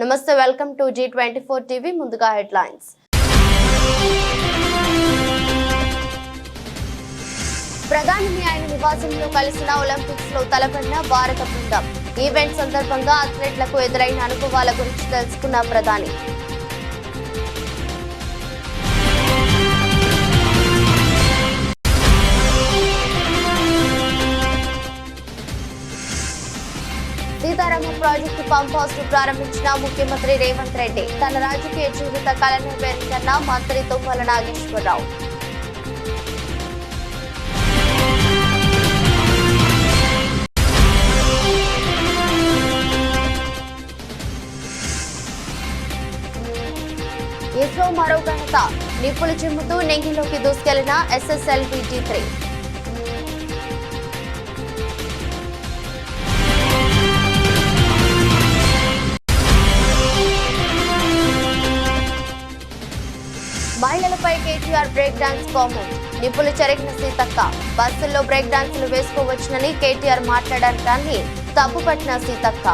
నమస్తే, welcome to G24 TV. ముందుగా headlines. ప్రధాని ఆయన నివాసంలో కలిసిన ఒలింపిక్స్ లో తలపడిన భారత బృందం. ఈవెంట్ సందర్భంగా అథ్లెట్లకు ఎదురైన అనుభవాల గురించి తెలుసుకున్న ప్రధాని. సీతారామ ప్రాజెక్టు పంప్ హౌస్ ను ప్రారంభించిన ముఖ్యమంత్రి రేవంత్ రెడ్డి. తన రాజకీయ జీవిత కళ నెరవేరిందన్న మంత్రి తుమ్మల నాగేశ్వరరావు. ఇస్రో మరో ఘనత. నిప్పులు చిమ్ముతూ నెంగిలోకి దూసుకెళ్లిన SSLV-T3. మహిళలపై కేటీఆర్ బ్రేక్ డాన్స్ కామెంట్. నిప్పులు చెరిగిన సీతక్క. బస్సుల్లో బ్రేక్ డాన్సులు వేసుకోవచ్చునని కేటీఆర్ మాట్లాడటాన్ని తప్పుపట్టిన సీతక్క.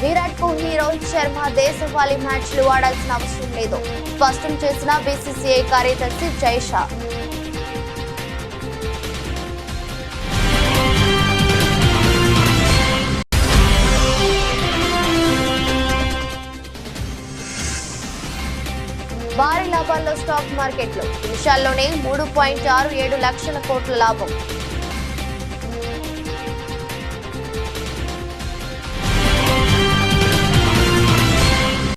విరాట్ కోహ్లీ, రోహిత్ శర్మ దేశవాళీ మ్యాచ్లు ఆడాల్సిన అవసరం లేదు స్పష్టం చేసిన BCCI కార్యదర్శి జైషా. భారీ లాభాల్లో స్టాక్ మార్కెట్లు. నిమిషాల్లోనే 3.67 లక్షల కోట్ల లాభం.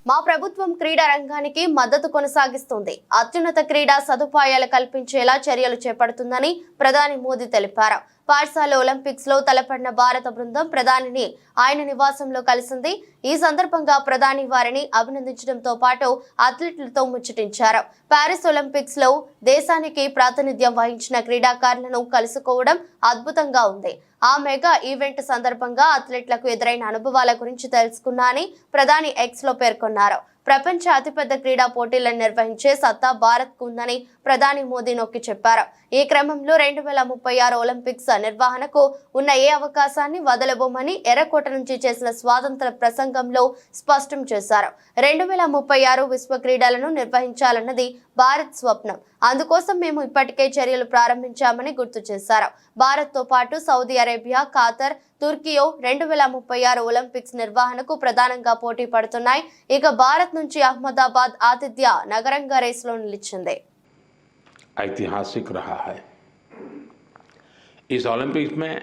మా ప్రభుత్వం క్రీడా రంగానికి మద్దతు కొనసాగిస్తుంది. అత్యున్నత క్రీడా సదుపాయాలు కల్పించేలా చర్యలు చేపడుతుందని ప్రధాని మోదీ తెలిపారు. పాఠశాల ఒలింపిక్స్ లో తలపడిన భారత బృందం ప్రధానిని ఆయన నివాసంలో కలిసింది. ఈ సందర్భంగా ప్రధాని వారిని అభినందించడంతో పాటు అథ్లెట్లతో ముచ్చటించారు. పారిస్ ఒలింపిక్స్ లో దేశానికి ప్రాతినిధ్యం వహించిన క్రీడాకారులను కలుసుకోవడం అద్భుతంగా ఉంది. ఆ మెగా ఈవెంట్ సందర్భంగా అథ్లెట్లకు ఎదురైన అనుభవాల గురించి తెలుసుకున్నా అని ప్రధాని X లో పేర్కొన్నారు. ప్రపంచ అతిపెద్ద క్రీడా పోటీలను నిర్వహించే సత్తా భారత్ కు ఉందని ప్రధాని మోదీ నొక్కి చెప్పారు. ఈ క్రమంలో 2036 ఒలింపిక్స్ నిర్వహణకు ఉన్న ఏ అవకాశాన్ని వదలబోమని ఎర్రకోట నుంచి చేసిన స్వాతంత్ర ప్రసంగంలో స్పష్టం చేశారు. 2036 విశ్వ క్రీడలను నిర్వహించాలన్నది భారత్ స్వప్నం. అందుకోసం మేము ఇప్పటికే చర్యలు ప్రారంభించామని గుర్తు చేశారు. భారత్ తో పాటు సౌదీ అరేబియా, ఖతార్, తుర్కియో 2036 ఒలింపిక్స్ నిర్వహణకు ప్రధానంగా పోటీ పడుతున్నాయి. ఇక భారత్ నుంచి అహ్మదాబాద్ ఆతిథ్య నగరంగా రేసులో నిలిచింది. ऐतिहासिक रहा है। इस ओलंपिक्स में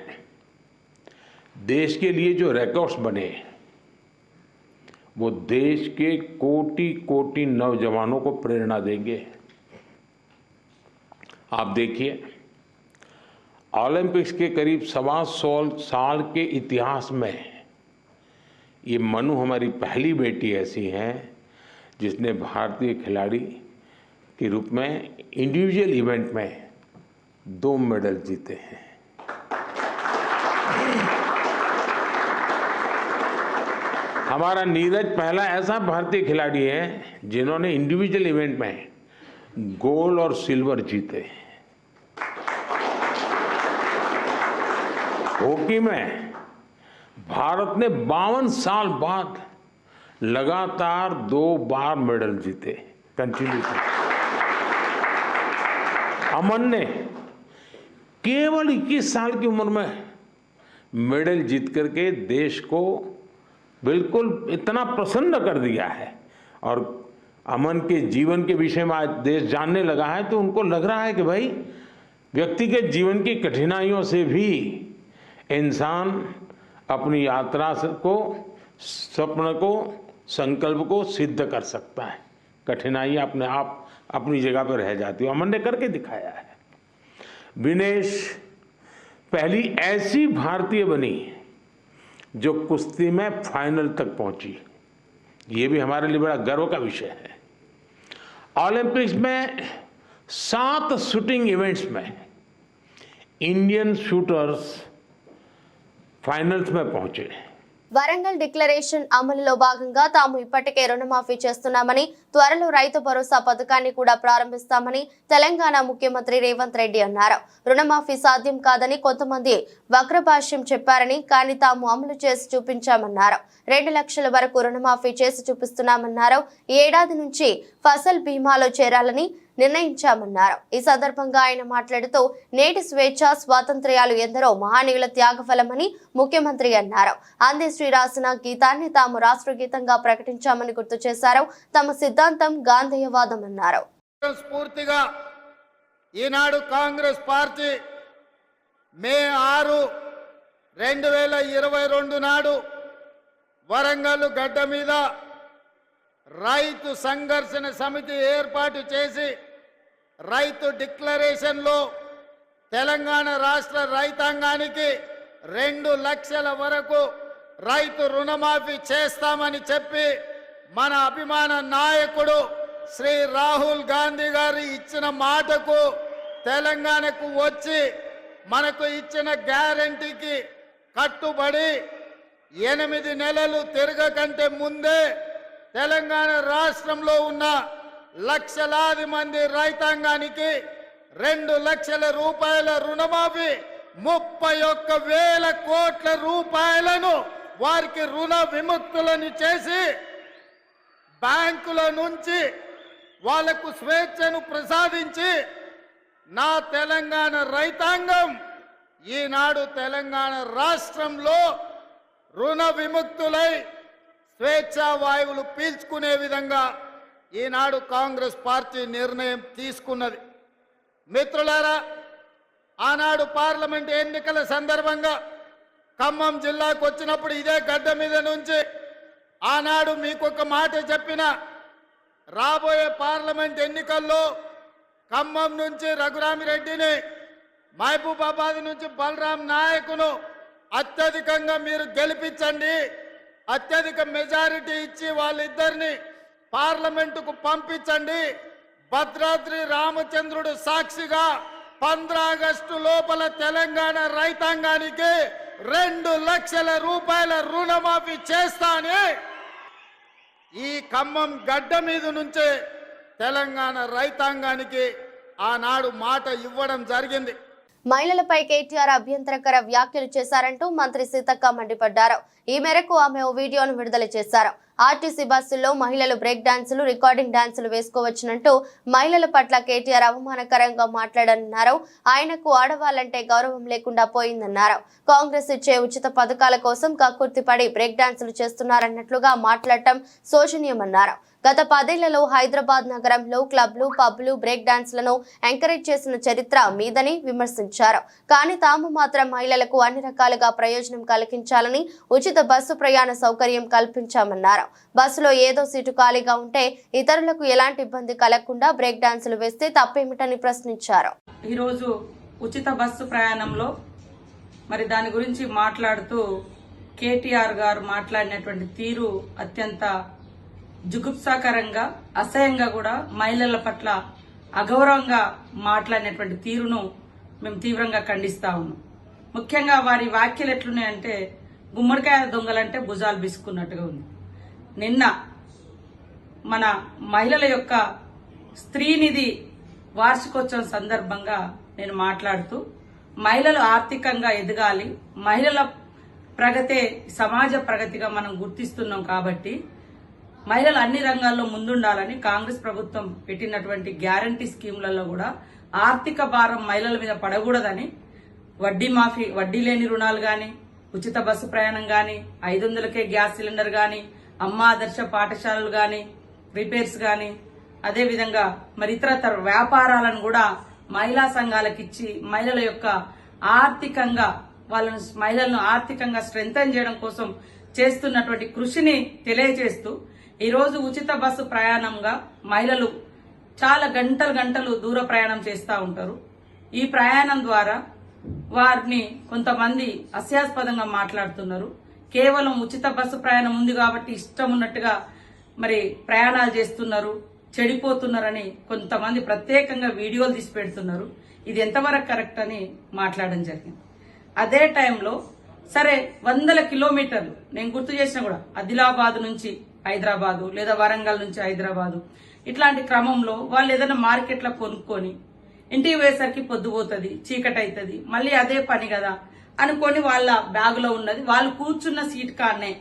देश के लिए जो रिकॉर्ड्स बने वो देश के कोटि कोटि नौजवानों को प्रेरणा देंगे। आप देखिए, ओलंपिक्स के करीब 125 साल के इतिहास में ये मनु हमारी पहली बेटी ऐसी है जिसने भारतीय खिलाड़ी के रूप में इंडिविजुअल इवेंट में 2 मेडल जीते हैं। हमारा नीरज पहला ऐसा भारतीय खिलाड़ी है जिन्होंने इंडिविजुअल इवेंट में गोल्ड और सिल्वर जीते। हॉकी में भारत ने 52 साल बाद लगातार 2 बार मेडल जीते कंटिन्यू। अमन ने केवल 21 साल की उम्र में मेडल जीत करके देश को बिल्कुल इतना प्रसन्न कर दिया है। और अमन के जीवन के विषय में आज देश जानने लगा है तो उनको लग रहा है कि भाई व्यक्तिगत जीवन की कठिनाइयों से भी इंसान अपनी यात्रा को, स्वप्न को, संकल्प को सिद्ध कर सकता है। कठिनाइयाँ अपने आप अपनी जगह पर रह जाती है। अमन ने करके दिखाया है। विनेश पहली ऐसी भारतीय बनी जो कुश्ती में फाइनल तक पहुंची। ये भी हमारे लिए बड़ा गर्व का विषय है। ओलंपिक्स में 7 शूटिंग इवेंट्स में इंडियन शूटर्स फाइनल्स में पहुंचे। వరంగల్ డిక్లరేషన్ అమలులో భాగంగా తాము ఇప్పటికే రుణమాఫీ చేస్తున్నామని, త్వరలో రైతు భరోసా పథకాన్ని కూడా ప్రారంభిస్తామని తెలంగాణ ముఖ్యమంత్రి రేవంత్ రెడ్డి అన్నారు. రుణమాఫీ సాధ్యం కాదని కొంతమంది వక్రభాష్యం చెప్పారని, కానీ తాము అమలు చేసి చూపించామన్నారు. 2 లక్షల వరకు రుణమాఫీ చేసి చూపిస్తున్నామన్నారు. ఈ ఏడాది నుంచి ఫసల్ బీమాలో చేరాలని నిర్ణయించామన్నారు. ఈ సందర్భంగా ఆయన మాట్లాడుతూ నేటి స్వేచ్ఛ స్వాతంత్ర్యాలు ఎందరో మహనీయుల త్యాగఫలమని ముఖ్యమంత్రి అన్నారు. అందశ్రీ రాసిన గీతాన్ని తాము రాష్ట్ర గీతంగా ప్రకటించామని గుర్తు చేశారు. తమ సిద్ధాంతం గాంధేయవాదం అన్నారు. స్ఫూర్తిగా ఈనాడు కాంగ్రెస్ పార్టీ మే 6, 2022 నాడు వరంగల్ గడ్డ మీద రైతు సంఘర్షణ సమితి ఏర్పాటు చేసి రైతు డిక్లరేషన్లో తెలంగాణ రాష్ట్ర రైతాంగానికి 2 లక్షల వరకు రైతు రుణమాఫీ చేస్తామని చెప్పి మన అభిమాన నాయకుడు శ్రీ రాహుల్ గాంధీ గారు ఇచ్చిన మాటకు తెలంగాణకు వచ్చి మనకు ఇచ్చిన గ్యారంటీకి కట్టుబడి 8 నెలలు తిరగకంటే ముందే తెలంగాణ రాష్ట్రంలో ఉన్న లక్షలాది మంది రైతాంగానికి 2 లక్షల రూపాయల రుణమాఫీ 31,000 కోట్ల రూపాయలను వారికి రుణ విముక్తులను చేసి బ్యాంకుల నుంచి వాళ్లకు స్వేచ్ఛను ప్రసాదించి నా తెలంగాణ రైతాంగం ఈనాడు తెలంగాణ రాష్ట్రంలో రుణ విముక్తులై స్వేచ్ఛా వాయువులు పీల్చుకునే విధంగా ఈనాడు కాంగ్రెస్ పార్టీ నిర్ణయం తీసుకున్నది. మిత్రులారా, ఆనాడు పార్లమెంట్ ఎన్నికల సందర్భంగా ఖమ్మం జిల్లాకు వచ్చినప్పుడు ఇదే గడ్డ మీద నుంచి ఆనాడు మీకు ఒక మాట చెప్పిన, రాబోయే పార్లమెంట్ ఎన్నికల్లో ఖమ్మం నుంచి రఘురామిరెడ్డిని, మహబూబాబాద్ నుంచి బలరాం నాయకును అత్యధికంగా మీరు గెలిపించండి, అత్యధిక మెజారిటీ ఇచ్చి వాళ్ళిద్దరిని పార్లమెంటుకు పంపించండి. భద్రాద్రి రామచంద్రుడు సాక్షిగా 15 ఆగస్టు లోపల తెలంగాణ రైతాంగానికి 2 లక్షల రూపాయల రుణమాఫీ చేస్తానే ఈ ఖమ్మం గడ్డ మీద నుంచే తెలంగాణ రైతాంగానికి ఆనాడు మాట ఇవ్వడం జరిగింది. మహిళలపై కేటీఆర్ అభ్యంతరకర వ్యాఖ్యలు చేశారంటూ మంత్రి సీతక్క మండిపడ్డారు. ఈ మేరకు ఆమె ఓ వీడియోను విడుదల చేశారు. ఆర్టీసీ బస్సుల్లో మహిళలు బ్రేక్ డాన్సులు, రికార్డింగ్ డాన్సులు వేసుకోవచ్చునంటూ మహిళల పట్ల కేటీఆర్ అవమానకరంగా మాట్లాడన్నారు. ఆయనకు ఆడవాళ్లంటే గౌరవం లేకుండా పోయిందన్నారు. కాంగ్రెస్ ఇచ్చే ఉచిత పథకాల కోసం కక్కుర్తిపడి బ్రేక్ డాన్సులు చేస్తున్నారన్నట్లుగా మాట్లాడటం శోచనీయమన్నారు. గత 10 ఏళ్లలో హైదరాబాద్ నగరంలో క్లబ్లు, పబ్లు బ్రేక్ డాన్స్లను ఎంకరేజ్ చేసిన చరిత్ర మీదని విమర్శించారు. కానీ తాము మాత్రం మహిళలకు అన్ని రకాలుగా ప్రయోజనం కలిగించాలని ఉచిత బస్సు ప్రయాణ సౌకర్యం కల్పించామన్నారు. బస్సులో ఏదో సీటు ఖాళీగా ఉంటే ఇతరులకు ఎలాంటి ఇబ్బంది కలగకుండా బ్రేక్ డాన్సులు వేస్తే తప్పేమిటని ప్రశ్నించారు. ఈరోజు ఉచిత బస్సు ప్రయాణంలో మరి దాని గురించి మాట్లాడుతూ కేటీఆర్ గారు మాట్లాడినటువంటి తీరు అత్యంత జుగుప్సాకరంగా, అసహ్యంగా, కూడా మహిళల పట్ల అగౌరవంగా మాట్లాడినటువంటి తీరును మేము తీవ్రంగా ఖండిస్తా ఉన్నాం. ముఖ్యంగా వారి వ్యాఖ్యలు ఎట్లున్నాయంటే గుమ్మడికాయ దొంగలంటే భుజాలు బిసుకున్నట్టుగా ఉంది. నిన్న మన మహిళల యొక్క స్త్రీనిధి వార్షికోత్సవం సందర్భంగా నేను మాట్లాడుతూ మహిళలు ఆర్థికంగా ఎదగాలి, మహిళల ప్రగతే సమాజ ప్రగతిగా మనం గుర్తిస్తున్నాం కాబట్టి మహిళలు అన్ని రంగాల్లో ముందుండాలని కాంగ్రెస్ ప్రభుత్వం పెట్టినటువంటి గ్యారంటీ స్కీములలో కూడా ఆర్థిక భారం మహిళల మీద పడకూడదని వడ్డీ మాఫీ, వడ్డీ లేని రుణాలు గాని, ఉచిత బస్సు ప్రయాణం గాని, 500కే గ్యాస్ సిలిండర్ గాని, అమ్మ ఆదర్శ పాఠశాలలు గాని, రిపేర్స్ గాని, అదేవిధంగా మరి ఇతరతర వ్యాపారాలను కూడా మహిళా సంఘాలకు ఇచ్చి మహిళల యొక్క ఆర్థికంగా మహిళలను ఆర్థికంగా స్ట్రెంథెన్ చేయడం కోసం చేస్తున్నటువంటి కృషిని తెలియజేస్తూ ఈరోజు ఉచిత బస్సు ప్రయాణంగా మహిళలు చాలా గంటలు దూర ప్రయాణం చేస్తూ ఉంటారు. ఈ ప్రయాణం ద్వారా వారిని కొంతమంది హాస్యాస్పదంగా మాట్లాడుతున్నారు. కేవలం ఉచిత బస్సు ప్రయాణం ఉంది కాబట్టి ఇష్టం ఉన్నట్టుగా మరి ప్రయాణాలు చేస్తున్నారు, చెడిపోతున్నారని కొంతమంది ప్రత్యేకంగా వీడియోలు తీసి పెడుతున్నారు. ఇది ఎంతవరకు కరెక్ట్ అని మాట్లాడడం జరిగింది. అదే టైంలో సరే 100 కిలోమీటర్లు నేను గుర్తు చేసిన కూడా ఆదిలాబాద్ నుంచి హైదరాబాదు లేదా వరంగల్ నుంచి హైదరాబాదు ఇట్లాంటి క్రమంలో వాళ్ళు ఏదైనా మార్కెట్లో కొనుక్కొని ఇంటికి పోయేసరికి పొద్దుపోతుంది, చీకటి అవుతుంది, మళ్ళీ అదే పని కదా అనుకొని వాళ్ళ బ్యాగులో ఉన్నది వాళ్ళు కూర్చున్న సీట్ కాడనే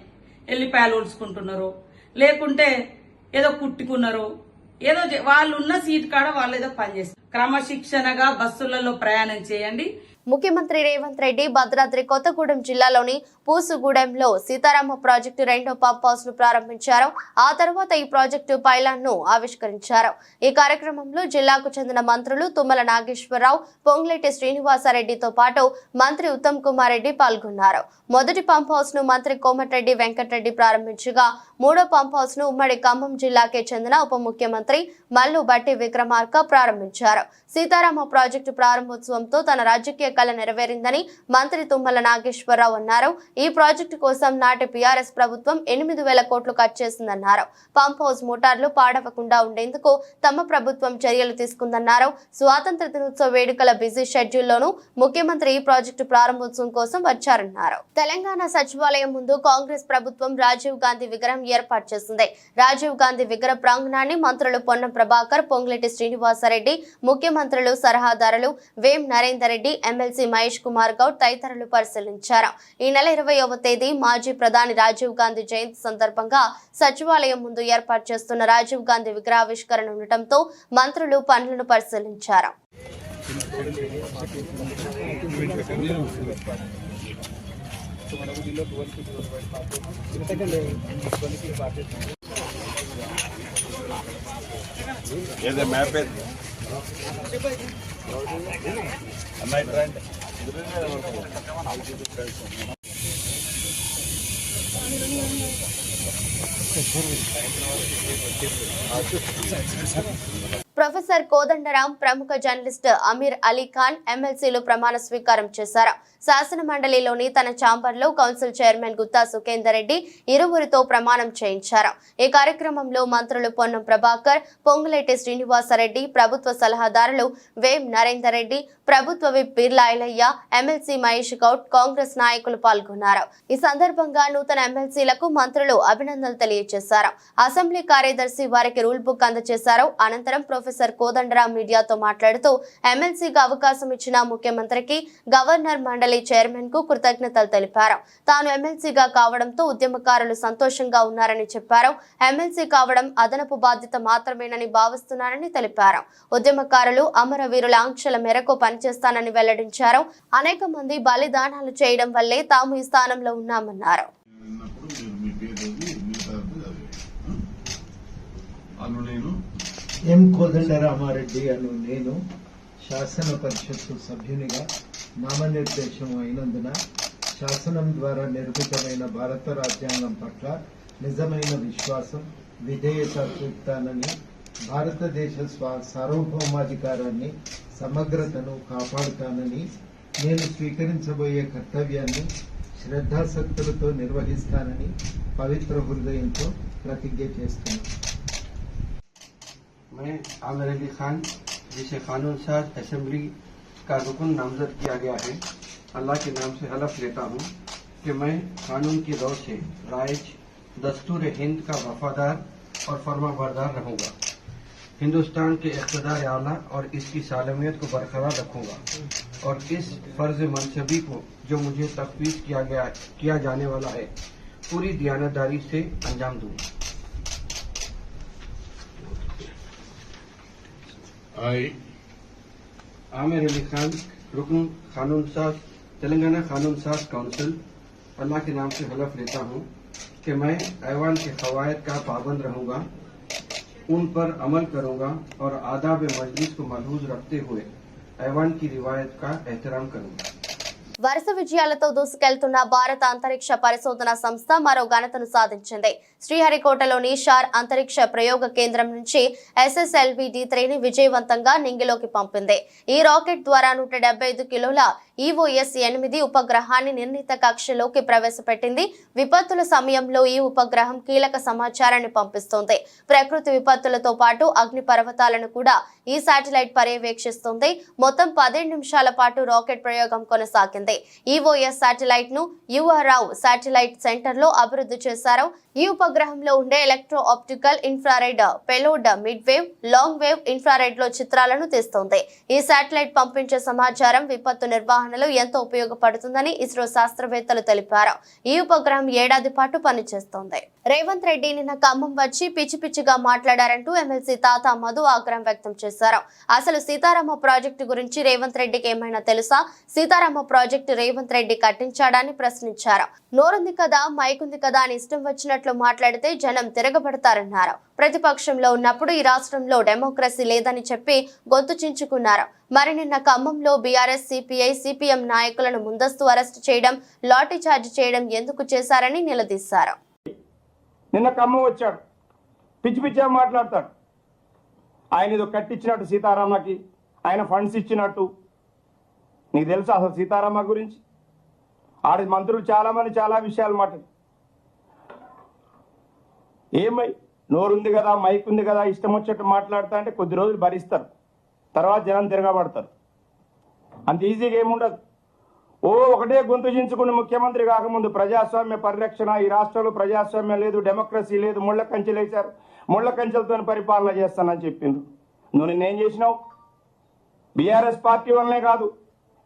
ఎల్లిపాయలు ఉడుచుకుంటున్నారు, లేకుంటే ఏదో కుట్టుకున్నారు, ఏదో వాళ్ళు ఉన్న సీట్ కాడ వాళ్ళు ఏదో పని చేస్తారు. క్రమశిక్షణగా బస్సులలో ప్రయాణం చేయండి. ముఖ్యమంత్రి రేవంత్ రెడ్డి భద్రాద్రి కొత్తగూడెం జిల్లాలోని పూసుగూడెంలో సీతారామ ప్రాజెక్టు 2వ పంప్ హౌస్ ను ప్రారంభించారు. ఆ తర్వాత ఈ ప్రాజెక్టు పైలాన్ ను ఆవిష్కరించారు. ఈ కార్యక్రమంలో జిల్లాకు చెందిన మంత్రులు తుమ్మల నాగేశ్వరరావు, పొంగులేటి శ్రీనివాసరెడ్డితో పాటు మంత్రి ఉత్తమ్ కుమార్ రెడ్డి పాల్గొన్నారు. మొదటి పంప్ హౌస్ ను మంత్రి కోమటిరెడ్డి వెంకటరెడ్డి ప్రారంభించగా 3వ పంప్ హౌస్ ను ఉమ్మడి ఖమ్మం జిల్లాకే చెందిన ఉప ముఖ్యమంత్రి మల్లు బట్టి విక్రమార్క ప్రారంభించారు. సీతారామ ప్రాజెక్టు ప్రారంభోత్సవంతో తన రాజకీయ కళ నెరవేరిందని మంత్రి తుమ్మల నాగేశ్వరరావు అన్నారు. ఈ ప్రాజెక్టు కోసం నాటి టీఆర్ఎస్ ప్రభుత్వం 8,000 కోట్లు ఖర్చు చేసిందన్నారు. పంప్ హౌస్ మోటార్లు పాడవకుండా ఉండేందుకు తమ ప్రభుత్వం చర్యలు తీసుకుందన్నారు. స్వాతంత్ర దినోత్సవ వేడుకల బిజీ షెడ్యూల్లోనూ ముఖ్యమంత్రి ఈ ప్రాజెక్టు ప్రారంభోత్సవం కోసం వచ్చారన్నారు. తెలంగాణ సచివాలయం ముందు కాంగ్రెస్ ప్రభుత్వం రాజీవ్ గాంధీ విగ్రహం ఏర్పాటు చేసింది. రాజీవ్ గాంధీ విగ్రహ ప్రాంగణాన్ని మంత్రులు పొన్నం ప్రభాకర్, పొంగులేటి శ్రీనివాసరెడ్డి, ముఖ్యమంత్రులు సలహాదారులు వేం నరేందర్ రెడ్డి, ఎమ్మెల్సీ మహేష్ కుమార్ గౌడ్ తదితరులు పరిశీలించారు. ఈ నెల 20వ తేదీ మాజీ ప్రధాని రాజీవ్ గాంధీ జయంతి సందర్భంగా సచివాలయం ముందు ఏర్పాటు చేస్తున్న రాజీవ్ గాంధీ విగ్రహావిష్కరణ ఉండటంతో మంత్రులు పనులను పరిశీలించారు. ప్రొఫెసర్ కోదండరాం, ప్రముఖ జర్నలిస్ట్ అమీర్ అలీ ఖాన్ ఎమ్మెల్సీలు ప్రమాణ స్వీకారం చేశారు. శాసన మండలిలోని తన ఛాంబర్లో కౌన్సిల్ చైర్మన్ గుత్తా సుఖేందర్ రెడ్డి ఇరువురితో ప్రమాణం చేయించారు. ఈ కార్యక్రమంలో మంత్రులు పొన్నం ప్రభాకర్, పొంగులేటి శ్రీనివాసరెడ్డి, ప్రభుత్వ సలహాదారులు వేం నరేందర్ రెడ్డి, ప్రభుత్వ విప్ బిర్లా ఐలయ్య, ఎమ్మెల్సీ మహేష్ గౌడ్, కాంగ్రెస్ నాయకులు పాల్గొన్నారు. ఈ సందర్భంగా నూతన ఎమ్మెల్సీలకు మంత్రులు అభినందనలు తెలియజేశారు. అసెంబ్లీ కార్యదర్శి వారికి రూల్ బుక్ అందజేశారు. అనంతరం ప్రొఫెసర్ కోదండరాం మీడియాతో మాట్లాడుతూ ఎమ్మెల్సీగా అవకాశం ఇచ్చిన ముఖ్యమంత్రికి, గవర్నర్ మండలి చైర్మన్ కు కృతజ్ఞతలు తెలిపారు. తాను ఎమ్మెల్సీగా కావడంతో ఉద్యమకారులు సంతోషంగా ఉన్నారని చెప్పారు. ఎమ్మెల్సీ కావడం అదనపు బాధ్యత మాత్రమేనని భావిస్తున్నారని తెలిపారు. ఉద్యమకారులు అమరవీరుల ఆంక్షల మేరకు పనిచేస్తానని వెల్లడించారు. అనేక మంది బలిదానాలు చేయడం వల్లే తాము ఈ స్థానంలో ఉన్నామన్నారు. ఎం కోదండరామారెడ్డి అను నేను శాసన పరిషత్తు సభ్యునిగా నామనిర్దేశం అయినందున శాసనం ద్వారా నిర్మితమైన భారత రాజ్యాంగం పట్ల నిజమైన విశ్వాసం, విధేయత చూపుతానని, భారతదేశ సార్వభౌమాధికారాన్ని, సమగ్రతను కాపాడుతానని, నేను స్వీకరించబోయే కర్తవ్యాన్ని శ్రద్ధాసక్తులతో నిర్వహిస్తానని పవిత్ర హృదయంతో ప్రతిజ్ఞ చేస్తున్నాను. मैं आमिर अली खान, जिसे कानून साज असेंबली का रुकन नामजद किया गया है, अल्लाह के नाम से हलफ लेता हूँ कि मैं कानून की दौर से राइज दस्तूर हिंद का वफादार और फर्माबरदार रहूँगा। हिंदुस्तान के इक़्तिदार आला और इसकी सालमियत को बरकरार रखूँगा और इस फर्ज मनसबी को जो मुझे तफवीज़ किया जाने वाला है पूरी दयानतदारी से अंजाम दूँगा। आमिर अली खान, रुकन कानून साज, तेलंगाना कानून साज काउंसिल, अल्लाह के नाम से हलफ लेता हूँ कि मैं ऐवान के क़वायद का पाबंद रहूँगा, उन पर अमल करूँगा और आदाब मजलिस को मलहूज रखते हुए ऐवान की रिवायत का एहतराम करूँगा। వరుస విజయాలతో దూసుకెళ్తున్న భారత అంతరిక్ష పరిశోధన సంస్థ మరో ఘనతను సాధించింది. శ్రీహరికోటలోని షార్ అంతరిక్ష ప్రయోగ కేంద్రం నుంచి SSLV-D3ని విజయవంతంగా నింగిలోకి పంపింది. ఈ రాకెట్ ద్వారా 175 కిలోల EOS-8 ఉపగ్రహాన్ని నిర్ణీత కక్షలోకి ప్రవేశపెట్టింది. విపత్తుల సమయంలో ఈ ఉపగ్రహం కీలక సమాచారాన్ని పంపిస్తోంది. ప్రకృతి విపత్తులతో పాటు అగ్ని పర్వతాలను కూడా ఈ శాటిలైట్ పర్యవేక్షిస్తుంది. మొత్తం 17 నిమిషాల పాటు రాకెట్ ప్రయోగం కొనసాగింది. చేస్తుంది. ఈఓఎస్ శాటిలైట్ ను యుఆర్ఆవ్ శాటిలైట్ సెంటర్ లో అభివృద్ధి చేశారు. ఈ ఉపగ్రహంలో ఉండే electro optical infrared payload mid wave, long wave infrared లో చిత్రాలను తీస్తుంది. ఈ శాటిలైట్ పంపించే సమాచారం విపత్తు నిర్వహణలో ఎంతో ఉపయోగపడుతుందని ఇస్రో శాస్త్రవేత్తలు తెలిపారు. ఈ ఉపగ్రహం ఏడాది పాటు పనిచేస్తోంది. రేవంత్ రెడ్డి నిన్న ఖమ్మం వచ్చి పిచ్చి పిచ్చిగా మాట్లాడారంటూ ఎమ్మెల్సీ తాత మధు ఆగ్రహం వ్యక్తం చేశారు. అసలు సీతారామ ప్రాజెక్టు గురించి రేవంత్ రెడ్డికి ఏమైనా తెలుసా? సీతారామ ప్రాజెక్టు రేవంత్ రెడ్డి కట్టించాడని ప్రశ్నించారు. నోరుంది కదా, మైకుంది కదా అని ఇష్టం వచ్చినట్లు మాట్లాడితే జనం తిరగబడతారన్నారు. ప్రతిపక్షంలో ఉన్నప్పుడు ఈ రాష్ట్రంలో డెమోక్రసీ లేదని చెప్పి గొంతు చించుకున్నారు. మరి నిన్న ఖమ్మంలో బీఆర్ఎస్, సిపిఐ, సిపిఎం నాయకులను ముందస్తు అరెస్టు చేయడం, లాఠీ చార్జ్ చేయడం ఎందుకు చేశారని నిలదీశారు. నిన్న ఖమ్మం వచ్చాడు, పిచ్చి పిచ్చిగా మాట్లాడతాడు. ఆయన ఏదో కట్టించినట్టు సీతారామకి, ఆయన ఫండ్స్ ఇచ్చినట్టు. నీకు తెలుసా అసలు సీతారామ గురించి? ఆడి మంత్రులు చాలామంది చాలా విషయాలు మాట్లాడు. ఏమై నోరుంది కదా, మైక్ ఉంది కదా, ఇష్టం వచ్చేట్టు మాట్లాడుతా అంటే కొద్ది రోజులు భరిస్తారు, తర్వాత జనం తిరగబడతారు. అంత ఈజీగా ఏముండదు. ఒకటే గొంతు చించుకుని ముఖ్యమంత్రి కాకముందు ప్రజాస్వామ్య పరిరక్షణ, ఈ రాష్ట్రంలో ప్రజాస్వామ్యం లేదు, డెమోక్రసీ లేదు, ముళ్ళ కంచెలు వేశారు, ముళ్ళ కంచెలతో పరిపాలన చేస్తానని చెప్పిండ్రు. నువ్వు నిన్నేం చేసినావు? బీఆర్ఎస్ పార్టీ వల్లనే కాదు,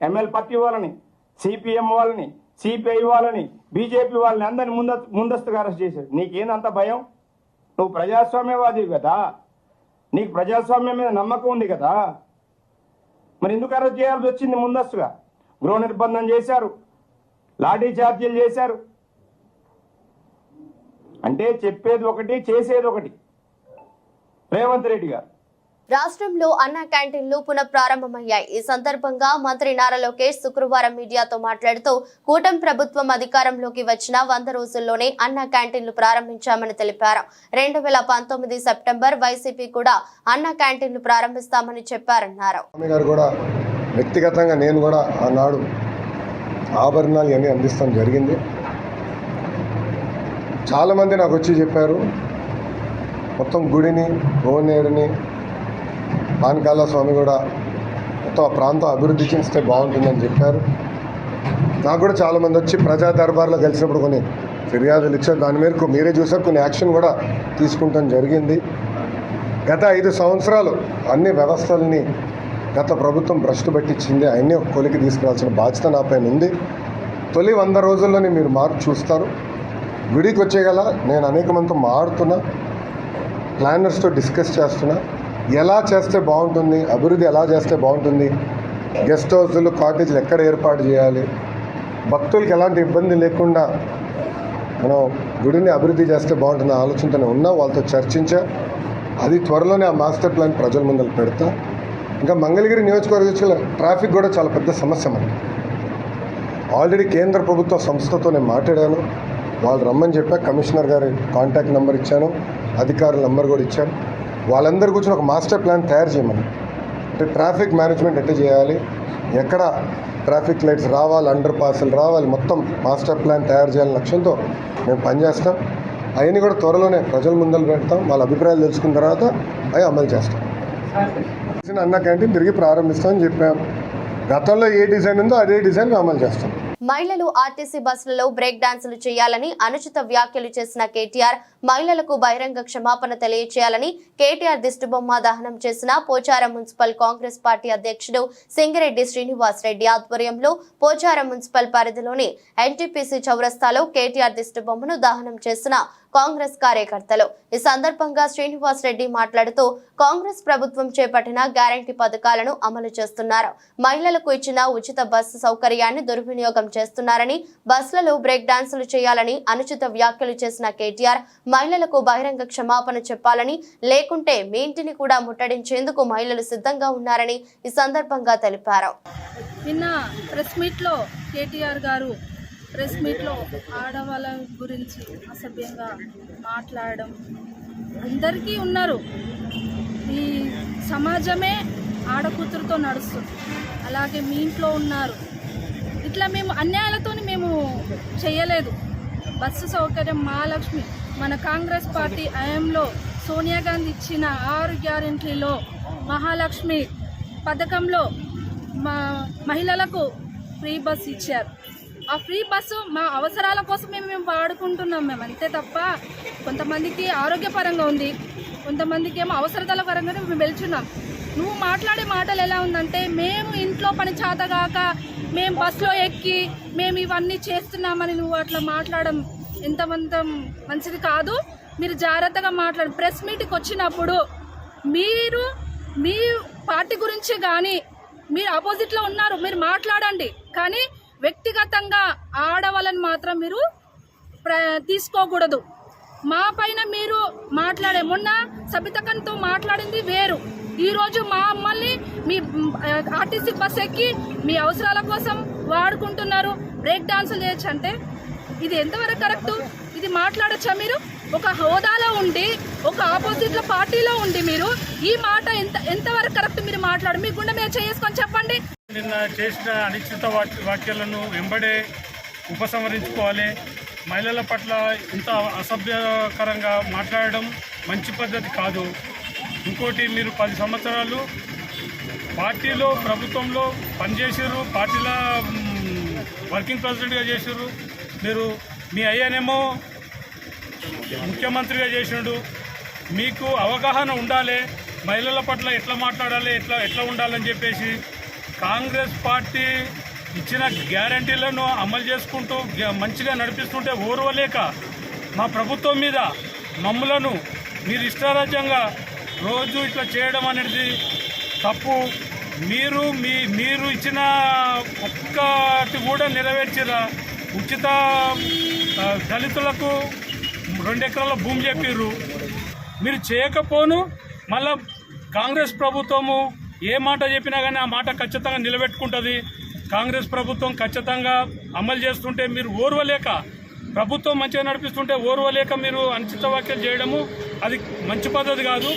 ఎంఎల్ పార్టీ వాళ్ళని, సిపిఎం వాళ్ళని, సిపిఐ వాళ్ళని, బీజేపీ వాళ్ళని అందరినీ ముందస్తుగా అరెస్ట్ చేశారు. నీకేందంత భయం? నువ్వు ప్రజాస్వామ్యవాదివి కదా, నీకు ప్రజాస్వామ్యం మీద నమ్మకం ఉంది కదా, మరి ఎందుకు అరెస్ట్ చేయాల్సి వచ్చింది? ముందస్తుగా గృహ నిర్బంధం చేశారు, లాఠీ చార్జీలు చేశారు. అంటే చెప్పేది ఒకటి, చేసేది ఒకటి రేవంత్ రెడ్డి గారు. రాష్ట్రంలో అన్న క్యాంటీన్లు పునఃప్రారంభమయ్యాయి. ఈ సందర్భంగా మంత్రి నారా లోకేష్ శుక్రవారం మీడియాతో మాట్లాడుతూ కూటమి ప్రభుత్వం అధికారంలోకి వచ్చిన 100 రోజుల్లోనే అన్న క్యాంటీన్లు ప్రారంభించామని తెలిపారు. 2019 సెప్టెంబర్ వైసీపీ కూడా అన్న క్యాంటీన్లు ప్రారంభిస్తామని చెప్పారన్నారు. వ్యక్తిగతంగా నేను కూడా ఆనాడు ఆభరణాలు ఇవన్నీ అందిస్తాం జరిగింది. చాలామంది నాకు వచ్చి చెప్పారు, మొత్తం గుడిని, కోనేరుని, పానకాల స్వామి కూడా మొత్తం ఆ ప్రాంతం అభివృద్ధి చేస్తే బాగుంటుందని చెప్పారు. నాకు కూడా చాలామంది వచ్చి ప్రజా దర్బార్లో కలిసినప్పుడు కొన్ని ఫిర్యాదులు ఇచ్చారు. దాని మేరకు మీరే చూసారు, కొన్ని యాక్షన్ కూడా తీసుకుంటాం జరిగింది. గత 5 సంవత్సరాలు అన్ని వ్యవస్థల్ని గత ప్రభుత్వం భ్రష్టు పట్టించింది. అన్నీ ఒక కొలికి తీసుకురావాల్సిన బాధ్యత నా పైన ఉంది. తొలి 100 రోజుల్లోనే మీరు మార్పు చూస్తారు. గుడికి వచ్చేగల నేను అనేక మందితో మాడుతున్నా, ప్లానర్స్తో డిస్కస్ చేస్తున్నా, ఎలా చేస్తే బాగుంటుంది, అభివృద్ధి ఎలా చేస్తే బాగుంటుంది, గెస్ట్ హౌస్లు, కాటేజీలు ఎక్కడ ఏర్పాటు చేయాలి, భక్తులకి ఎలాంటి ఇబ్బంది లేకుండా మనం గుడిని అభివృద్ధి చేస్తే బాగుంటుంది ఆలోచనతోనే ఉన్నా. వాళ్ళతో చర్చించా. అది త్వరలోనే ఆ మాస్టర్ ప్లాన్ ప్రజల ముందర పెడతా. ఇంకా మంగళగిరి నియోజకవర్గంలో ట్రాఫిక్ కూడా చాలా పెద్ద సమస్య మనకి. ఆల్రెడీ కేంద్ర ప్రభుత్వ సంస్థతో నేను మాట్లాడాను, వాళ్ళు రమ్మని చెప్పా. కమిషనర్ గారి కాంటాక్ట్ నెంబర్ ఇచ్చాను, అధికారుల నెంబర్ కూడా ఇచ్చాను. వాళ్ళందరూ కూర్చొని ఒక మాస్టర్ ప్లాన్ తయారు చేయమని. అంటే ట్రాఫిక్ మేనేజ్మెంట్ ఎట్లా చేయాలి, ఎక్కడ ట్రాఫిక్ లైట్స్ రావాలి, అండర్ పాస్లు రావాలి, మొత్తం మాస్టర్ ప్లాన్ తయారు చేయాలని లక్ష్యంతో మేము పనిచేస్తాం. అవన్నీ కూడా త్వరలోనే ప్రజల ముందర పెడతాం. వాళ్ళ అభిప్రాయాలు తెలుసుకున్న తర్వాత అవి అమలు చేస్తాం. అన్న క్యాంటీన్ తిరిగి ప్రారంభిస్తామని చెప్పాం. గతంలో ఏ డిజైన్ ఉందో అదే డిజైన్ అమలు చేస్తాం. మహిళలు ఆర్టీసీ బస్సులలో బ్రేక్ డాన్సులు చేయాలని అనుచిత వ్యాఖ్యలు చేసిన కేటీఆర్ మహిళలకు బహిరంగ క్షమాపణ తెలియజేయాలని కేటీఆర్ దిష్టిబొమ్మ దహనం చేసిన పోచారం మున్సిపల్ కాంగ్రెస్ పార్టీ అధ్యక్షుడు సింగిరెడ్డి శ్రీనివాస్ రెడ్డి ఆధ్వర్యంలో పోచారం మున్సిపల్ పరిధిలోని ఎన్టీపీసీ చౌరస్తాలో కేటీఆర్ దిష్టిబొమ్మను దహనం చేసిన కాంగ్రెస్ కార్యకర్తలు. ఈ సందర్భంగా శ్రీనివాస్ రెడ్డి మాట్లాడుతూ కాంగ్రెస్ ప్రభుత్వం చేపట్టిన గ్యారంటీ పథకాలను అమలు చేస్తున్నారు. మహిళలకు ఇచ్చిన ఉచిత బస్సు సౌకర్యాన్ని దుర్వినియోగం చేస్తున్నారని, బస్సులలో బ్రేక్ డాన్సులు చేయాలని అనుచిత వ్యాఖ్యలు చేసిన కేటీఆర్ మహిళలకు బహిరంగ క్షమాపణ చెప్పాలని, లేకుంటే మీ ఇంటిని కూడా ముట్టడించేందుకు మహిళలు సిద్ధంగా ఉన్నారని ఈ సందర్భంగా తెలిపారు. నిన్న ప్రెస్ మీట్లో కేటీఆర్ గారు ప్రెస్ మీట్లో ఆడవాళ్ళ గురించి అసభ్యంగా మాట్లాడడం, అందరికీ ఉన్నారు, ఈ సమాజమే ఆడకూతురుతో నడుస్తుంది, అలాగే మీ ఇంట్లో ఉన్నారు. ఇట్లా మేము అన్యాయాలతో మేము చేయలేదు. బస్సు సౌకర్యం మహాలక్ష్మి మన కాంగ్రెస్ పార్టీ హయాంలో సోనియా గాంధీ ఇచ్చిన 6 గ్యారెంటీలో మహాలక్ష్మి పథకంలో మహిళలకు ఫ్రీ బస్ ఇచ్చారు. ఆ ఫ్రీ బస్సు మా అవసరాల కోసమే మేము వాడుకుంటున్నాం మేము, అంతే తప్ప కొంతమందికి ఆరోగ్యపరంగా ఉంది, కొంతమందికి ఏమో అవసరతల పరంగానే మేము వెళ్తున్నాం. నువ్వు మాట్లాడే మాటలు ఎలా ఉందంటే మేము ఇంట్లో పని చేతగాక మేము బస్సులో ఎక్కి మేము ఇవన్నీ చేస్తున్నామని నువ్వు అట్లా మాట్లాడడం ఎంతమంత మంచిది కాదు. మీరు జాగ్రత్తగా మాట్లాడు. ప్రెస్ మీట్కి వచ్చినప్పుడు మీరు మీ పార్టీ గురించి కానీ మీరు ఆపోజిట్లో ఉన్నారు, మీరు మాట్లాడండి, కానీ వ్యక్తిగతంగా ఆడవాళ్ళని మాత్రం మీరు తీసుకోకూడదు. మా పైన మీరు మాట్లాడే మొన్న సబితకంతో మాట్లాడింది వేరు, ఈరోజు మా అమ్మల్ని మీ ఆర్టీసీ బస్ ఎక్కి మీ అవసరాల కోసం వాడుకుంటున్నారు, బ్రేక్ డాన్సులు చేయొచ్చు అంటే ఇది ఎంతవరకు కరెక్ట్? ఇది మాట్లాడచ్చా? మీరు ఒక హోదాలో ఉండి ఒక ఆపోజిట్లో పార్టీలో ఉండి మీరు ఈ మాట ఎంతవరకు కరెక్ట్? మీరు మాట్లాడు, మీ గుండె మీద చేసుకొని చెప్పండి. నిన్న చేసిన అనిశ్చిత వ్యాఖ్యలను వెంబడే ఉపసంహరించుకోవాలి. మహిళల పట్ల ఇంత అసభ్యకరంగా మాట్లాడడం మంచి పద్ధతి కాదు. ఇంకోటి, మీరు 10 సంవత్సరాలు పార్టీలో ప్రభుత్వంలో పనిచేసారు, పార్టీల వర్కింగ్ ప్రెసిడెంట్గా చేసారు. మీరు మీ అయ్యనేమో ముఖ్యమంత్రిగా చేసినాడు. మీకు అవగాహన ఉండాలి, మహిళల పట్ల ఎట్లా మాట్లాడాలి, ఎట్లా ఉండాలని చెప్పేసి. కాంగ్రెస్ పార్టీ ఇచ్చిన గ్యారంటీలను అమలు చేసుకుంటూ మంచిగా నడిపిస్తుంటే ఓర్వలేక మా ప్రభుత్వం మీద మమ్మలను మీరు ఇష్టారాజ్యంగా రోజు ఇట్లా చేయడం అనేది తప్పు. మీరు ఇచ్చిన ఒక్కటి కూడా నెరవేర్చిరా? ఉచిత దళితులకు 2 ఎకరాల భూమి చెప్పారు, మీరు చేయకపోను. మళ్ళా కాంగ్రెస్ ప్రభుత్వము ఏ మాట చెప్పినా కానీ ఆ మాట ఖచ్చితంగా నిలబెట్టుకుంటుంది. కాంగ్రెస్ ప్రభుత్వం ఖచ్చితంగా అమలు చేస్తుంటే మీరు ఓర్వలేక, ప్రభుత్వం మంచిగా నడిపిస్తుంటే ఓర్వలేక మీరు అనుచిత వ్యాఖ్యలు చేయడము అది మంచి పద్ధతి కాదు.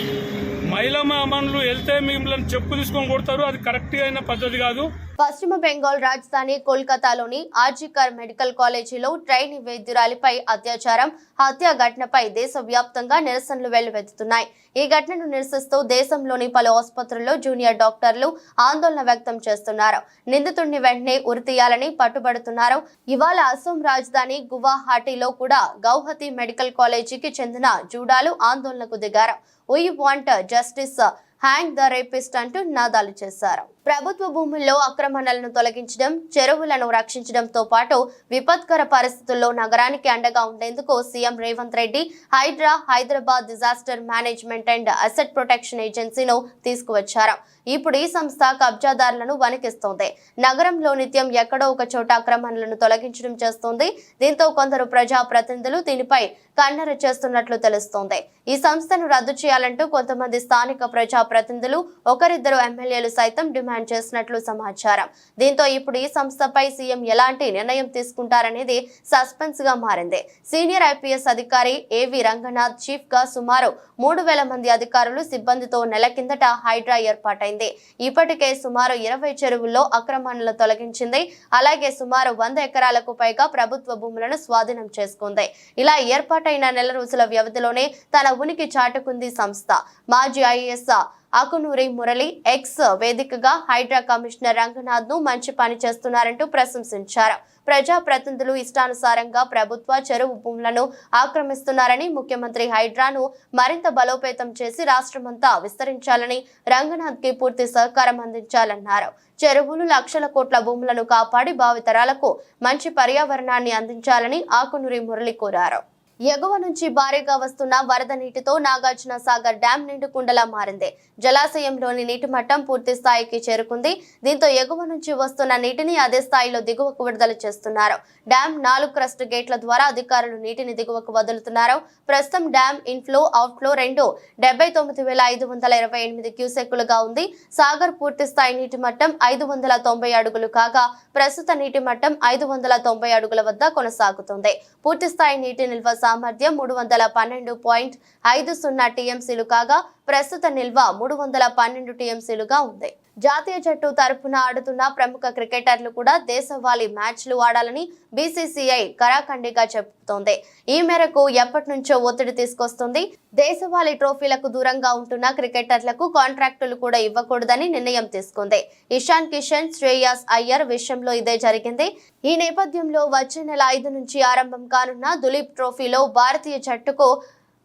మహిళా మనులు వెళ్తే మిమ్మల్ని చెప్పు తీసుకొని కొడతారు, అది కరెక్ట్ అయిన పద్ధతి కాదు. పశ్చిమ బెంగాల్ రాజధాని కోల్కతాలోని ఆర్జికర్ మెడికల్ కాలేజీలో ట్రైనీ వైద్యురాలిపై అత్యాచారం, హత్య ఘటనపై దేశవ్యాప్తంగా నిరసనలు వెల్లువెత్తుతున్నాయి. ఈ ఘటనను నిరసిస్తూ దేశంలోని పలు ఆసుపత్రుల్లో జూనియర్ డాక్టర్లు ఆందోళన వ్యక్తం చేస్తున్నారు. నిందితుడిని వెంటనే ఉరితీయాలని పట్టుబడుతున్నారు. ఇవాళ అసోం రాజధాని గువాహటిలో కూడా గౌహతి మెడికల్ కాలేజీకి చెందిన జూడాలు ఆందోళనకు దిగారు. We want justice, hang the rapist అంటూ నినాదాలు చేశారు. ప్రభుత్వ భూముల్లో అక్రమణలను తొలగించడం, చెరువులను రక్షించడంతో పాటు విపత్కర పరిస్థితుల్లో నగరానికి అండగా ఉండేందుకు CM Revanth Reddy Hyderabad disaster management and asset protection ఏజెన్సీను తీసుకువచ్చారు. ఇప్పుడు ఈ సంస్థ కబ్జాదారులను వణికిస్తోంది. నగరంలో నిత్యం ఎక్కడో ఒక చోట అక్రమణలను తొలగించడం చేస్తోంది. దీంతో కొందరు ప్రజా ప్రతినిధులు దీనిపై కన్నెర చేస్తున్నట్లు తెలుస్తోంది. ఈ సంస్థను రద్దు చేయాలంటూ కొంతమంది స్థానిక ప్రజా ప్రతినిధులు, ఒకరిద్దరు ఎమ్మెల్యేలు సైతం డిమాండ్ చేసినట్లు సమాచారం. దీంతో ఇప్పుడు ఈ సంస్థపై సీఎం ఎలాంటి నిర్ణయం తీసుకుంటారనేది సస్పెన్స్ గా మారింది. సీనియర్ ఐపీఎస్ అధికారి ఏవి రంగనాథ్ చీఫ్ గా సుమారు 3000 మంది అధికారులు సిబ్బందితో నెల కిందట హైడ్రా ఏర్పాటైంది. ఇప్పటికే సుమారు 20 చెరువుల్లో అక్రమణలు తొలగించింది. అలాగే సుమారు 100 ఎకరాలకు పైగా ప్రభుత్వ భూములను స్వాధీనం చేసుకుంది. ఇలా ఏర్పాటైన నెల రోజుల వ్యవధిలోనే తన ఉనికి చాటుకుంది సంస్థ. మాజీ ఐఏఎస్ అకునూరి మురళి ఎక్స్ వేదికగా హైడ్రా కమిషనర్ రంగనాథ్ ను మంచి పని చేస్తున్నారంటూ ప్రశంసించారు. ప్రజా ప్రతినిధులు ఇష్టానుసారంగా ప్రభుత్వ చెరువు భూములను ఆక్రమిస్తున్నారని, ముఖ్యమంత్రి హైడ్రాను మరింత బలోపేతం చేసి రాష్ట్రమంతా విస్తరించాలని, రంగనాథ్ కి పూర్తి సహకారం అందించాలన్నారు. చెరువులు, లక్షల కోట్ల భూములను కాపాడి భావితరాలకు మంచి పర్యావరణాన్ని అందించాలని ఆకునూరి మురళి కోరారు. ఎగువ నుంచి భారీగా వస్తున్న వరద నీటితో నాగార్జున సాగర్ డ్యాం నిండుకుండలా మారింది. జలాశయంలోని నీటి మట్టం పూర్తి స్థాయికి చేరుకుంది. దీంతో ఎగువ నుంచి వస్తున్న నీటిని అదే స్థాయిలో దిగువకు విడుదల చేస్తున్నారు. డ్యాం 4 క్రస్ట్ గేట్ల ద్వారా అధికారులు నీటిని దిగువకు వదులుతున్నారు. ప్రస్తుతం డ్యాం ఇన్ఫ్లో, అవుట్ఫ్లో రెండు 79,528 క్యూసెక్కులుగా ఉంది. సాగర్ పూర్తి స్థాయి నీటి మట్టం 590 అడుగులు కాగా ప్రస్తుత నీటి మట్టం 590 అడుగుల వద్ద కొనసాగుతుంది. పూర్తి స్థాయి నీటి నిల్వ సామర్థ్యం 312.50 టీఎంసీలు కాగా ప్రస్తుత నిల్వ 312 టీఎంసీలుగా ఉంది. జాతీయ జట్టు తరపున ఆడుతున్న ప్రముఖ క్రికెటర్లు కూడా దేశవాళీ మ్యాచ్లు ఆడాలని బీసీసీఐ కరాఖండిగా చెబుతోంది. ఈ మేరకు ఎప్పటి నుంచో ఒత్తిడి తీసుకొస్తుంది. దేశవాళీ ట్రోఫీలకు దూరంగా ఉంటున్న క్రికెటర్లకు కాంట్రాక్టులు కూడా ఇవ్వకూడదని నిర్ణయం తీసుకుంది. ఇషాన్ కిషన్, శ్రేయాస్ అయ్యర్ విషయంలో ఇదే జరిగింది. ఈ నేపథ్యంలో వచ్చే నెల 5 నుంచి ఆరంభం కానున్న దులీప్ ట్రోఫీలో భారతీయ జట్టుకు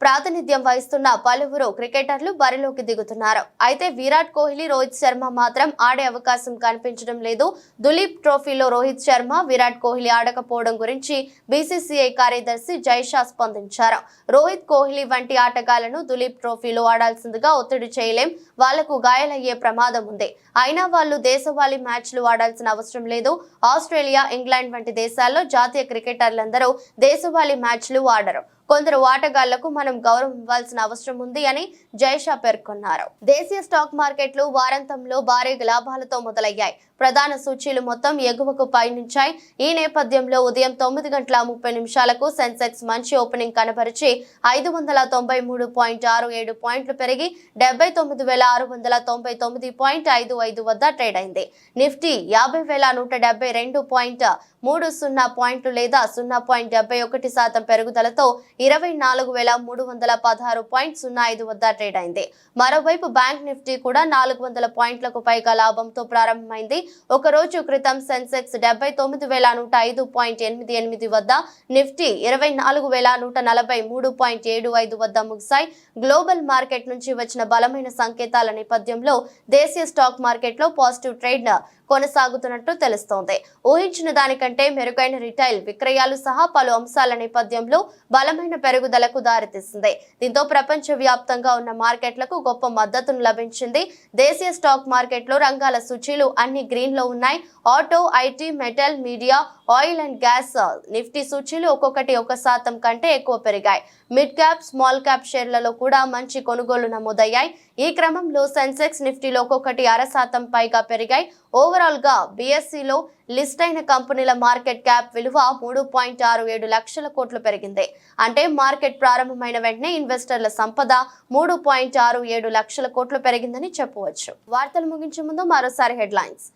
ప్రాతినిధ్యం వహిస్తున్న పలువురు క్రికెటర్లు బరిలోకి దిగుతున్నారు. అయితే విరాట్ కోహ్లీ, రోహిత్ శర్మ మాత్రం ఆడే అవకాశం కనిపించడం లేదు. దులీప్ ట్రోఫీలో రోహిత్ శర్మ, విరాట్ కోహ్లీ ఆడకపోవడం గురించి బీసీసీఐ కార్యదర్శి జైషా స్పందించారు. రోహిత్, కోహ్లీ వంటి ఆటగాళ్లను దులీప్ ట్రోఫీలో ఆడాల్సిందిగా ఒత్తిడి చేయలేం, వాళ్లకు గాయాలయ్యే ప్రమాదం ఉంది. అయినా వాళ్ళు దేశవాళీ మ్యాచ్లు ఆడాల్సిన అవసరం లేదు. ఆస్ట్రేలియా, ఇంగ్లాండ్ వంటి దేశాల్లో జాతీయ క్రికెటర్లందరూ దేశవాళీ మ్యాచ్లు ఆడరు. కొందరు ఆటగాళ్లకు మనం గౌరవం ఇవ్వాల్సిన అవసరం ఉంది అని జైషా పేర్కొన్నారు. దేశీయ స్టాక్ మార్కెట్లు వారాంతంలో భారీ లాభాలతో మొదలయ్యాయి. ప్రధాన సూచీలు మొత్తం ఎగువకు పయనించాయి. ఈ నేపథ్యంలో ఉదయం 9:30 సెన్సెక్స్ మంచి ఓపెనింగ్ కనబరిచి 593.67 పాయింట్లు పెరిగి 79,699.55 వద్ద ట్రేడ్ అయింది. నిఫ్టీ 50,172.30 పాయింట్లు లేదా 0.71% పెరుగుదలతో 24,316.05 వద్ద ట్రేడ్ అయింది. మరోవైపు బ్యాంక్ నిఫ్టీ కూడా 400 పాయింట్లకు పైగా లాభంతో ప్రారంభమైంది. ఒక రోజు క్రితం సెన్సెక్స్ 79,105.88 వద్ద, నిఫ్టీ 24,143.75 వద్ద ముగిశాయి. గ్లోబల్ మార్కెట్ నుంచి వచ్చిన బలమైన సంకేతాల నేపథ్యంలో దేశీయ స్టాక్ మార్కెట్లో పాజిటివ్ ట్రేడ్ కొనసాగుతున్నట్టు తెలుస్తోంది. ఊహించిన దానికంటే మెరుగైన రిటైల్ విక్రయాలు సహా పలు అంశాల నేపథ్యంలో బలమైన పెరుగుదలకు దారితీసింది. దీంతో ప్రపంచ వ్యాప్తంగా ఉన్న మార్కెట్లకు గొప్ప మద్దతును లభించింది. దేశీయ స్టాక్ మార్కెట్లో రంగాల సూచీలు అన్ని గ్రీన్ లో ఉన్నాయి. Auto, IT, metal, media, oil and gas, Nifty సూచీలు ఒక్కొక్కటి 1% కంటే ఎక్కువ పెరిగాయి. మిడ్ క్యాప్, స్మాల్ క్యాప్ షేర్లలో కూడా మంచి కొనుగోలు నమోదయ్యాయి. ఈ క్రమంలో సెన్సెక్స్, నిఫ్టీలో ఒక్కొక్కటి 0.5% పైగా పెరిగాయి. ఓవరాల్ గా బీఎస్సీలో లిస్ట్ అయిన కంపెనీల మార్కెట్ క్యాప్ విలువ 3.67 లక్షల కోట్లు పెరిగింది. అంటే మార్కెట్ ప్రారంభమైన వెంటనే ఇన్వెస్టర్ల సంపద 3.67 లక్షల కోట్లు పెరిగిందని చెప్పవచ్చు. వార్తలు ముగించే ముందు మరోసారి హెడ్లైన్స్.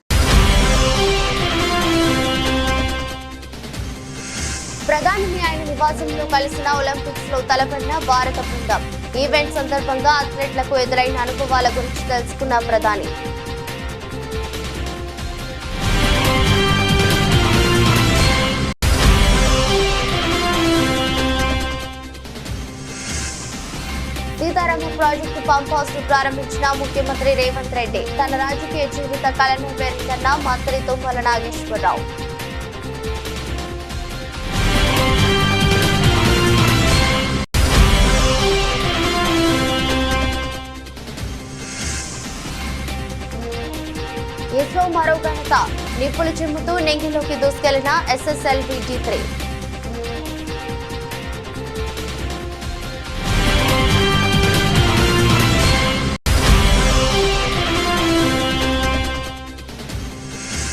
ప్రధానిని ఆయన నివాసంలో కలిసిన ఒలింపిక్స్ లో తలపడిన భారత బృందం. ఈవెంట్ సందర్భంగా అథ్లెట్లకు ఎదురైన అనుభవాల గురించి తెలుసుకున్న ప్రధాని. సీతారామ ప్రాజెక్టు పంప్ హౌస్ ను ప్రారంభించిన ముఖ్యమంత్రి రేవంత్ రెడ్డి. తన రాజకీయ జీవిత కళను పేర్కొన్న మంత్రి తుమ్మల నాగేశ్వరరావు. ఇస్రో మరో ఘనత. నిప్పులు చిమ్ముతూ నెంగిలోకి దూసుకెళ్లిన SSLV-D3.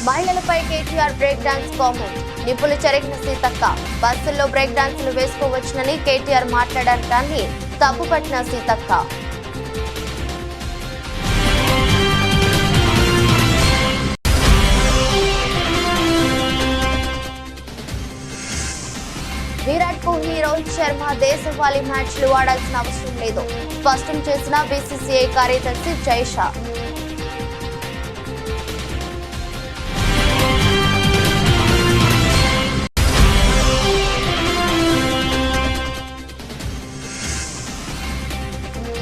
మహిళలపై కేటీఆర్ బ్రేక్ డాన్స్ కామెంట్. నిప్పులు చెరిగిన సీతక్క. బస్సుల్లో బ్రేక్ డాన్సులు వేసుకోవచ్చునని కేటీఆర్ మాట్లాడటాన్ని తప్పుపట్టిన సీతక్క. విరాట్ కోహ్లీ, రోహిత్ శర్మ దేశవాళీ మ్యాచ్లు ఆడాల్సిన అవసరం లేదు, స్పష్టం చేసిన బీసీసీఐ కార్యదర్శి జైషా.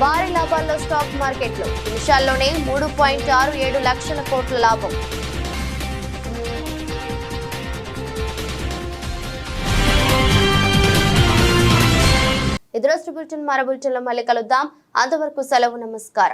భారీ లాభాల్లో స్టాక్ మార్కెట్లు. నిమిషాల్లోనే 3.67 లక్షల కోట్ల లాభం. ఇది రోజు బులెటిన్. మరో బులెటిన్లో మళ్ళీ కలుద్దాం. అంతవరకు సెలవు. నమస్కారం.